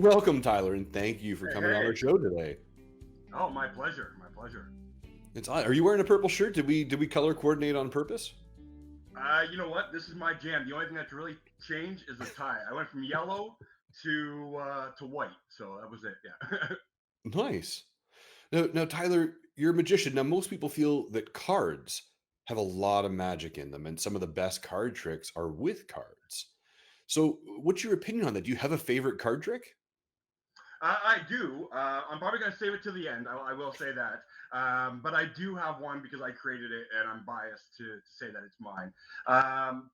Welcome, Tyler, and thank you for Hey, coming on hey. our show today. Oh, my pleasure. My pleasure. Are you wearing a purple shirt? Did we color coordinate on purpose? You know what? This is my jam. The only thing that's really changed is the tie. I went from yellow to white, so that was it. Yeah. Nice. Now, Tyler, you're a magician. Now, most people feel that cards have a lot of magic in them, and some of the best card tricks are with cards. So, what's your opinion on that? Do you have a favorite card trick? I do. I'm probably going to save it to the end. I will say that. But I do have one because I created it, and I'm biased to say that it's mine.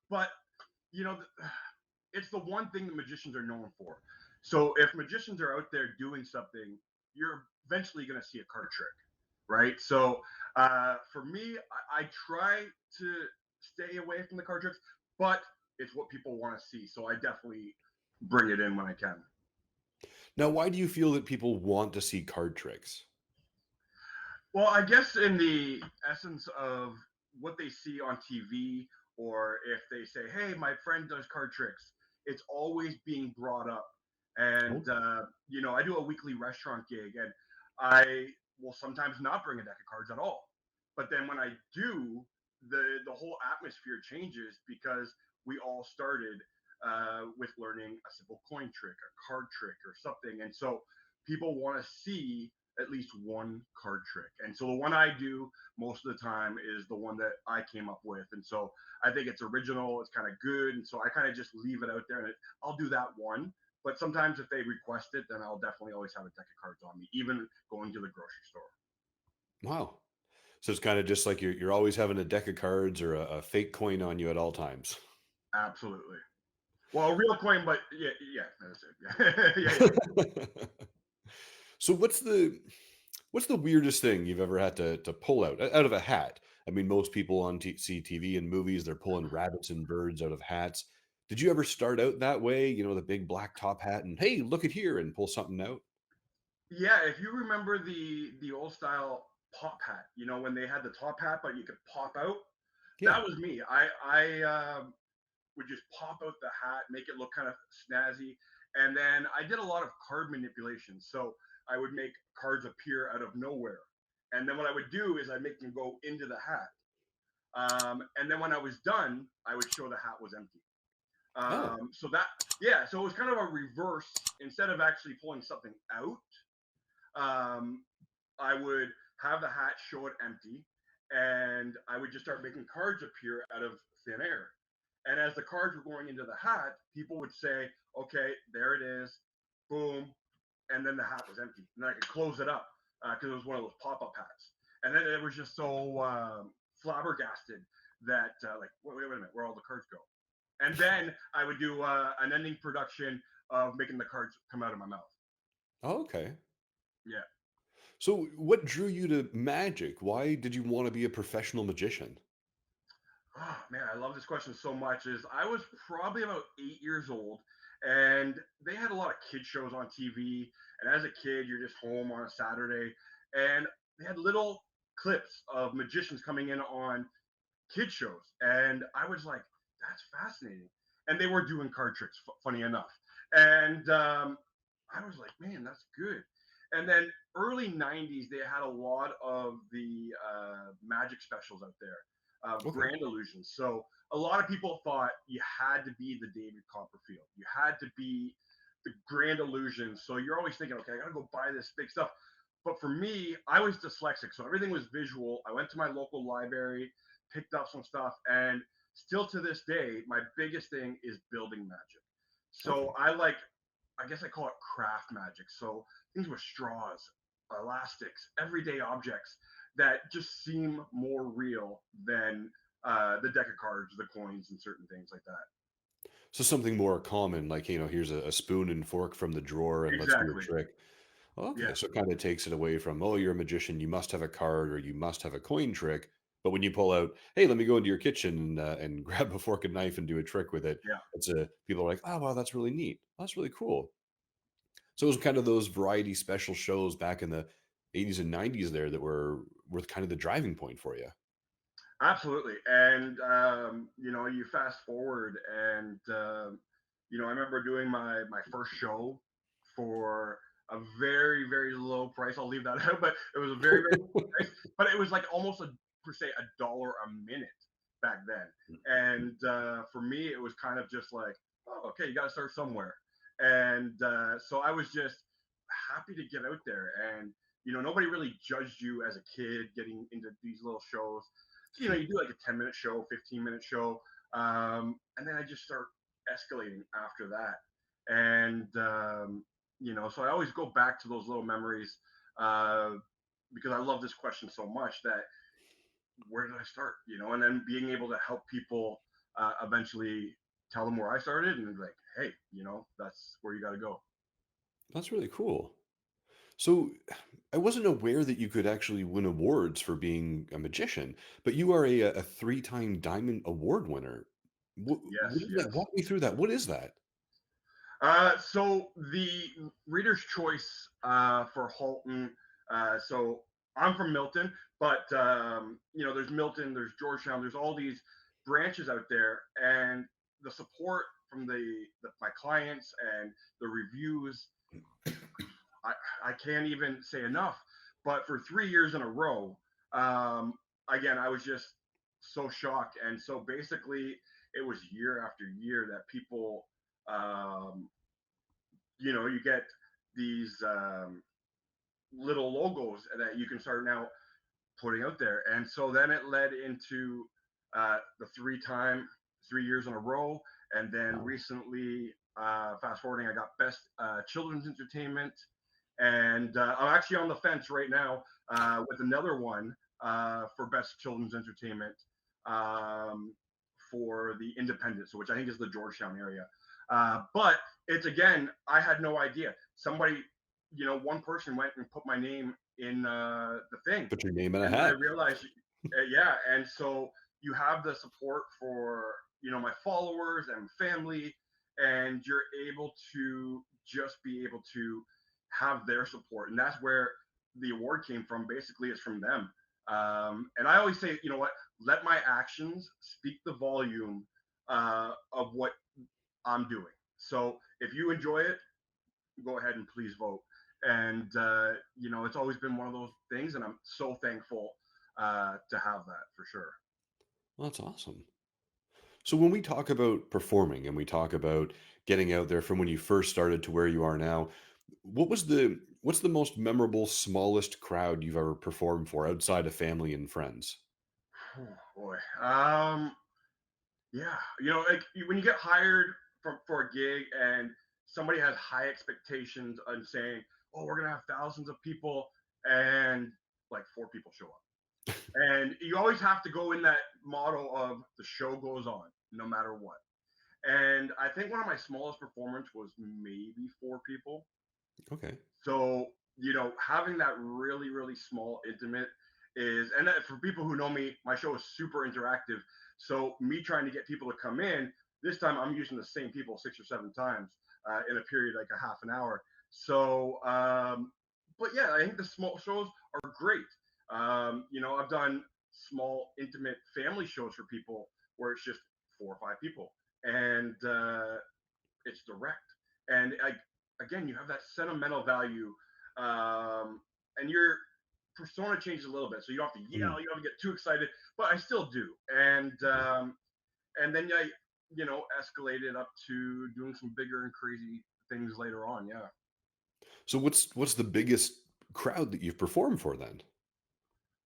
But you know, it's the one thing that magicians are known for. So if magicians are out there doing something, you're eventually going to see a card trick, right? So for me, I try to stay away from the card tricks, but it's what people want to see. So I definitely bring it in when I can. Now, why do you feel that people want to see card tricks? Well, I guess in the essence of what they see on TV, or if they say, "Hey, my friend does card tricks," it's always being brought up. And Oh, I do a weekly restaurant gig, and I will sometimes not bring a deck of cards at all. But then when I do, the whole atmosphere changes because we all started with learning a simple coin trick, a card trick, or something, and so people want to see at least one card trick. And so the one I do most of the time is the one that I came up with. And so I think it's original, it's kind of good. And so I kind of just leave it out there and I'll do that one. But sometimes if they request it, then I'll definitely always have a deck of cards on me, even going to the grocery store. wow. So it's kind of just like you're always having a deck of cards or a fake coin on you at all times. Absolutely. Well, a real coin, but yeah, that's it. Yeah, yeah. So what's the weirdest thing you've ever had to pull out of a hat? I mean, most people see TV and movies, they're pulling rabbits and birds out of hats. Did you ever start out that way? The big black top hat and hey, look at here and pull something out? Yeah, if you remember the old style pop hat, when they had the top hat, but you could pop out, Yeah. that was me. I would just pop out the hat, make it look kind of snazzy. And then I did a lot of card manipulation. So I would make cards appear out of nowhere. And then what I would do is I'd make them go into the hat. And then when I was done, I would show the hat was empty. Oh. So that, yeah, so it was kind of a reverse. Instead of actually pulling something out, um, I would have the hat show it empty, and I would just start making cards appear out of thin air. And as the cards were going into the hat, people would say, "Okay, there it is, boom," and then the hat was empty, and then I could close it up because it was one of those pop-up hats. And then it was just so flabbergasted that like, wait a minute, where all the cards go? And then I would do an ending production of making the cards come out of my mouth. Oh, okay. Yeah. So what drew you to magic? Why did you want to be a professional magician? Oh man, I love this question so much. Is I was probably about 8 years old, and they had a lot of kid shows on TV. And as a kid, you're just home on a Saturday, and they had little clips of magicians coming in on kid shows, and I was like, that's fascinating. And they were doing card tricks, funny enough. And I was like, man, that's good. And then early 90s, they had a lot of the magic specials out there, Okay. grand illusions. So a lot of people thought you had to be the David Copperfield. You had to be the grand illusion. So you're always thinking, okay, I got to go buy this big stuff. But for me, I was dyslexic, so everything was visual. I went to my local library, picked up some stuff, and still to this day, my biggest thing is building magic. Okay. So I guess I call it craft magic. So things with straws, elastics, everyday objects that just seem more real than the deck of cards, the coins, and certain things like that. So something more common, like, here's a spoon and fork from the drawer and let's do a Exactly. trick. Okay, Yeah. so it kind of takes it away from, oh, you're a magician, you must have a card or you must have a coin trick. But when you pull out, hey, let me go into your kitchen and grab a fork and knife and do a trick with it, Yeah. people are like, oh, wow, that's really neat. That's really cool. So it was kind of those variety special shows back in the 80s and 90s there that were kind of the driving point for you. Absolutely. And, you fast forward and, I remember doing my first show for a very, very low price. I'll leave that out, but it was a very, very low price. But it was like almost a per se $1 a minute back then. And for me, it was kind of just like, oh, okay, you got to start somewhere. And so I was just happy to get out there. And nobody really judged you as a kid getting into these little shows. So you do like a 10-minute show, 15-minute show, and then I just start escalating after that. And so I always go back to those little memories uh, because I love this question so much that where did I start? And then being able to help people eventually tell them where I started and like, hey, that's where you got to go. That's really cool. So I wasn't aware that you could actually win awards for being a magician, but you are a three-time Diamond Award winner. Yes, What is that? yes. Walk me through that. What is that? So the Reader's Choice for Halton. So I'm from Milton, but there's Milton, there's Georgetown, there's all these branches out there, and the support from my clients and the reviews, I can't even say enough. But for 3 years in a row, again, I was just so shocked, and so basically, it was year after year that people you get these little logos that you can start now putting out there. And so then it led into the 3 years in a row. And then Wow. recently, fast forwarding, I got best children's entertainment. And I'm actually on the fence right now with another one for best children's entertainment um, for the Independence, which I think is the Georgetown area. But it's again, I had no idea. Somebody, one person went and put my name in the thing, Put your name in a and I hat. realized, yeah. And so you have the support for my followers and family, and you're able to just be able to have their support, and that's where the award came from. Basically, it's from them. And I always say, what, let my actions speak the volume of what I'm doing. So if you enjoy it, go ahead and please vote. And it's always been one of those things, and I'm so thankful to have that for sure. Well, that's awesome. So when we talk about performing and we talk about getting out there from when you first started to where you are now, what's the most memorable smallest crowd you've ever performed for outside of family and friends? Oh, boy. Yeah, like when you get hired for a gig and somebody has high expectations and saying, "Oh, we're gonna have thousands of people," and like 4 people show up, and you always have to go in that model of the show goes on no matter what. And I think one of my smallest performance was maybe 4 people. Okay. So, having that really, really small, intimate and that, for people who know me, my show is super interactive. So, me trying to get people to come in, this time I'm using the same people 6 or 7 times in a period like a half an hour. So, but yeah, I think the small shows are great. I've done small, intimate family shows for people where it's just 4 or 5 people, and it's direct. And again, you have that sentimental value, and your persona changes a little bit, so you don't have to Mhm. yell, you don't have to get too excited, but I still do. And then I, escalated up to doing some bigger and crazy things later on. Yeah. So what's the biggest crowd that you've performed for then?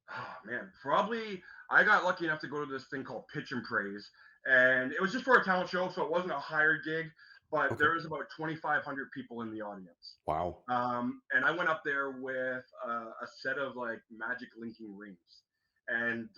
Oh man, probably I got lucky enough to go to this thing called Pitch and Praise, and it was just for a talent show, so it wasn't a hired gig, but Okay. there was about 2,500 people in the audience. Wow. And I went up there with a set of like magic linking rings, and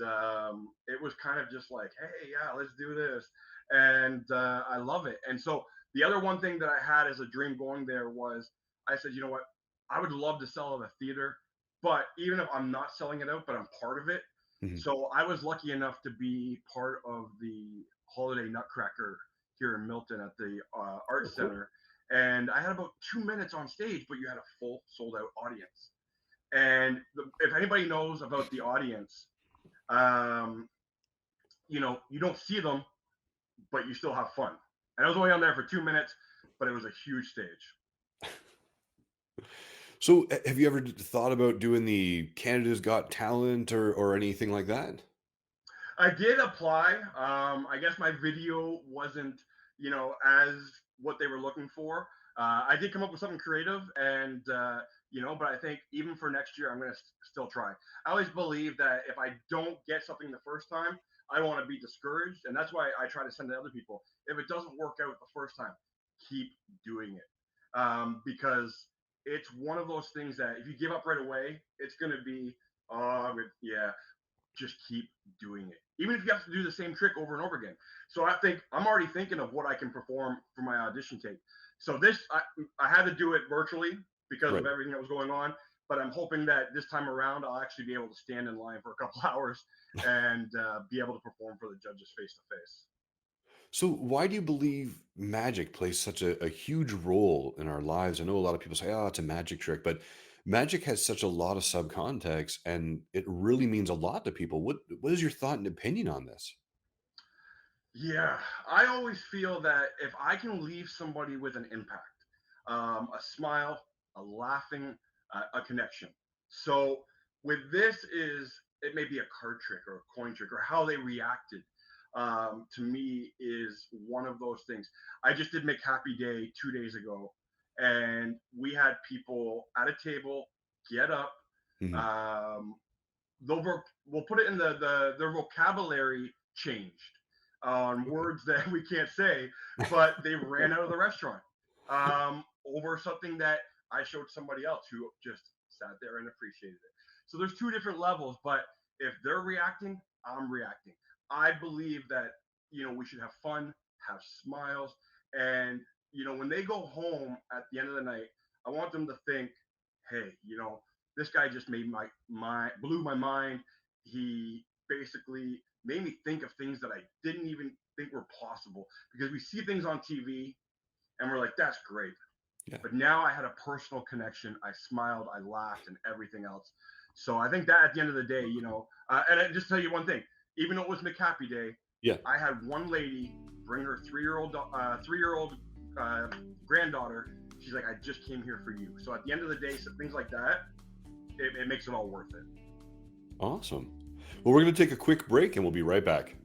it was kind of just like, hey, yeah, let's do this, and I love it. And so the other one thing that I had as a dream going there was, I said, you know what, I would love to sell at a theater, but even if I'm not selling it out, but I'm part of it. Mhm. So I was lucky enough to be part of the Holiday Nutcracker here in Milton at the Oh, Arts cool. Center, and I had about 2 minutes on stage, but you had a full sold out audience. And if anybody knows about the audience, um, you don't see them, but you still have fun. And I was only on there for 2 minutes, but it was a huge stage. So, have you ever thought about doing the Canada's Got Talent or anything like that? I did apply. I guess my video wasn't, as what they were looking for. I did come up with something creative, and but I think even for next year, I'm going to still try. I always believe that if I don't get something the first time, I don't want to be discouraged, and that's why I try to send to other people. If it doesn't work out the first time, keep doing it, because it's one of those things that if you give up right away, it's going to be, yeah, just keep doing it, even if you have to do the same trick over and over again. So I think I'm already thinking of what I can perform for my audition tape. So I had to do it virtually because of Right. everything that was going on, but I'm hoping that this time around I'll actually be able to stand in line for a couple hours and be able to perform for the judges face to face. So, why do you believe magic plays such a huge role in our lives? I know a lot of people say, "Oh, it's a magic trick," but magic has such a lot of subcontext, and it really means a lot to people. What is your thought and opinion on this? Yeah, I always feel that if I can leave somebody with an impact, a smile, a laughing, a connection. So with this is it may be a card trick or a coin trick or how they reacted. To me is one of those things. I just did make Happy Day 2 days ago, and we had people at a table get up. Mhm. Um, we'll put it in their vocabulary changed on Okay. words that we can't say, but they ran out of the restaurant over something that I showed somebody else who just sat there and appreciated it. So there's two different levels, but if they're reacting, I'm reacting. I believe that we should have fun, have smiles, and when they go home at the end of the night, I want them to think, hey, this guy just made my blew my mind. He basically made me think of things that I didn't even think were possible because we see things on TV and we're like, that's great. Yeah. But now I had a personal connection. I smiled, I laughed, and everything else. So I think that at the end of the day, and I just tell you one thing, even though it was McHappy Day, Yeah. I had one lady bring her 3-year-old uh, granddaughter. She's like, I just came here for you. So at the end of the day, so things like that, it makes it all worth it. Awesome. Well, we're going to take a quick break, and we'll be right back.